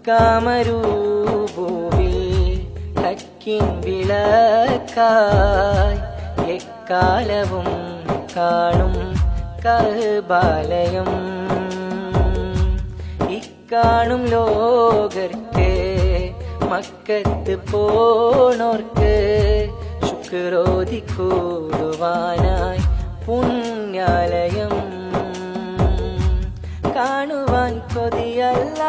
മക്കാമരൂഭൂവിൽ ഹക്കിൻ വിളക്കായി എക്കാലവും കാണും കഅബാലയം. ഇക്കാണും ലോകർക്ക് മക്കത്ത് പോണോർക്ക് ശുക്രോതി കൂടുവാനായി പുണ്യാലയം. കാണുവാൻ കൊതിയല്ല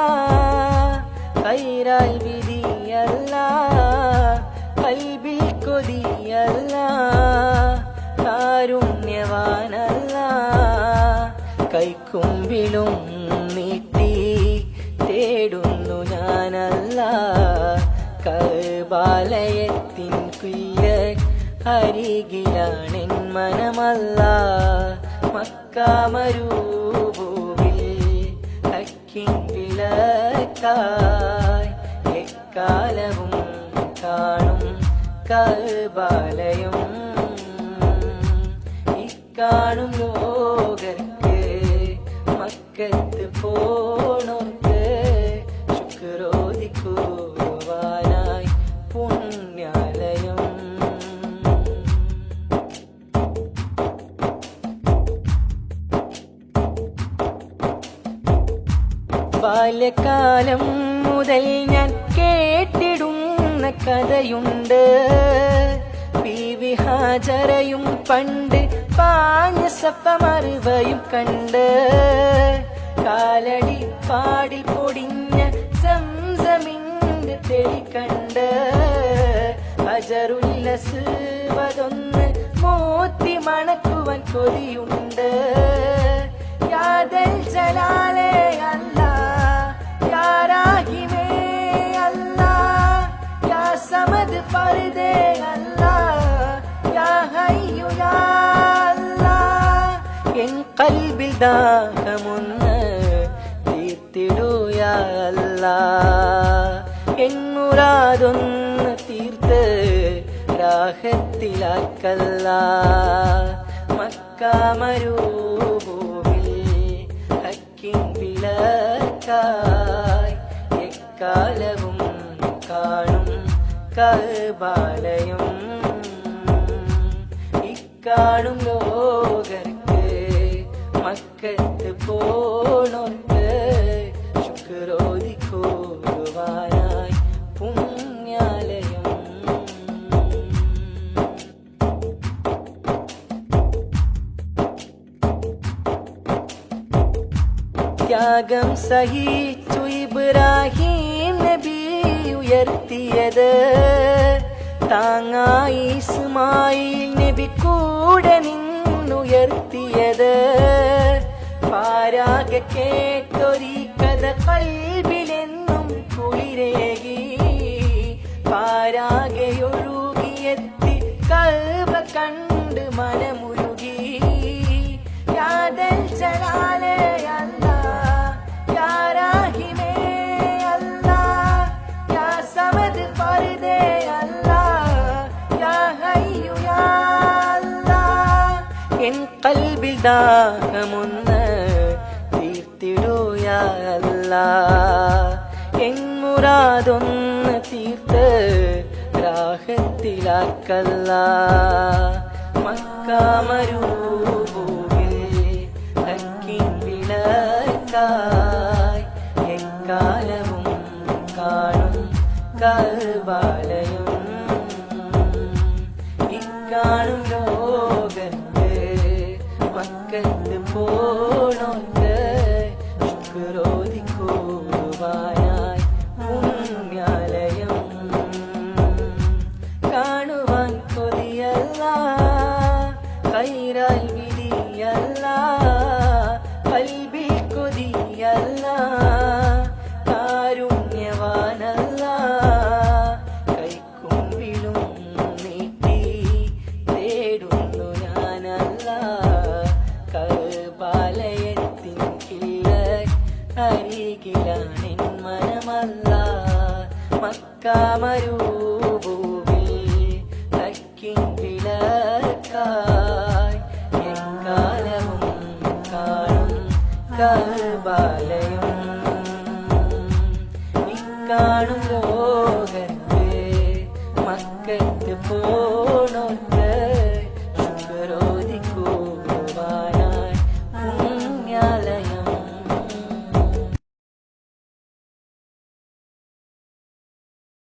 ഖൈറാൽ വിധിയല്ല, കൽബിൽ കൊതിയല്ല കാരുണ്യവാനല്ല. കൈക്കുമ്പിലും നീട്ടി തേടുന്നു ഞാനല്ല, കഅബാലയത്തിൻ കുയ്യ അരികിലാണെൻ മനമല്ല. മക്കാമരൂഭൂവിൽ ഹക്കിൻ വിളക്കായി എക്കാലവും കാണും കഅബാലയം. ഇക്കാണും ലോകർക്ക് മക്കത്ത് പോണോർക്ക് ശുക്രോതി കൂടുവാനായി പുണ്യാലയം. ബാല്യകാലം മുതൽ ഞാൻ കേട്ടിടുന്ന കഥയുണ്ട്, ബീവി ഹാജറയും പണ്ട് പാഞ്ഞ സഫ മറുവയും കണ്ട്. കാലടി പാടിൽ പൊടിഞ്ഞ സംസമിന്റെ തെളി കണ്ട്. ഹജറുൽ അസ്വദൊന്ന് മോത്തി മണക്കുവാൻ കൊതിയുണ്ട്. യാദൽ ജലാലേ അല്ലാ, യാ രാഹിമേ അല്ലാ, യാ സമദ് ഫർദേ അല്ലാ, യാ ഹയ്യു യാ അല്ലാ. എൻ ഖൽബിൽ ദാഹമൊന്ന് തീർത്തിടൂ യാ അല്ലാ, എൻ മുറാദൊന്ന് തീർത്ത് രാഹത്തിലാക്കല്ലാ. മക്കാമരൂഭൂവിൽ ഹക്കിൻ വിളക്കായി എക്കാലവും കാണും കഅബാലയം. ഇക്കാണും ലോകർക്ക് മക്കത്ത് പോണോർക്ക് ശുക്രോതി കൂടുവാനായി പുണ്യാലയം. ത്യാഗം സഹിച്ചു ഇബ്രാഹിം നബി ഉയർത്തിയത്, താങ്ങായി ഇസ്മായിൽ നബി കൂടെ നിന്നുയർത്തിയത്. പാരാകെ കേട്ടൊരീ കഥ കൽബിലെന്നും കുളിരേകി, പാരാകെ ഒഴുകിയെത്തി കഅബ കണ്ട് മനമുരുകി. യാദൽ ജലാലേ അല്ലാ, യാ രാഹിമേ അല്ലാ, യാ സമദ് ഫർദേ അല്ലാ, യാ ഹയ്യു യാ അല്ലാ. എൻ ഖൽബിൽ ദാഹമൊന്ന് തീർത്തിടൂ യാ അല്ലാ, എൻ മുറാദൊന്ന് തീർത്ത് രാഹത്തിലാക്കല്ലാ. മക്കാമരൂഭൂവിൽ ഹക്കിൻ വിളക്കായി എക്കാലവും കാണും കഅബാലയം. ഇക്കാണും ലോകത്ത് മക്കത്ത് പോണോർക്ക് ശുക്രോതി കൂടുവാനായി പുണ്യാലയം. കാണുവാൻ കൊതിയല്ല ഖൈറാൽ വിധിയല്ല, കൽബിൽ കൊതിയല്ല കാരുണ്യവാനല്ല. കൈക്കുമ്പിലും നീട്ടി തേടുന്നു ഞാനല്ല, കഅബാലയത്തിൻ കില്ല അരികിലാണെൻ മനമല്ല. മക്കാമരൂഭൂവിൽ ഹക്കിൻ വിളക്കായി എക്കാലവും കാണും കഅബാലയം. കാണും ലോകത്ത് മക്കത്ത്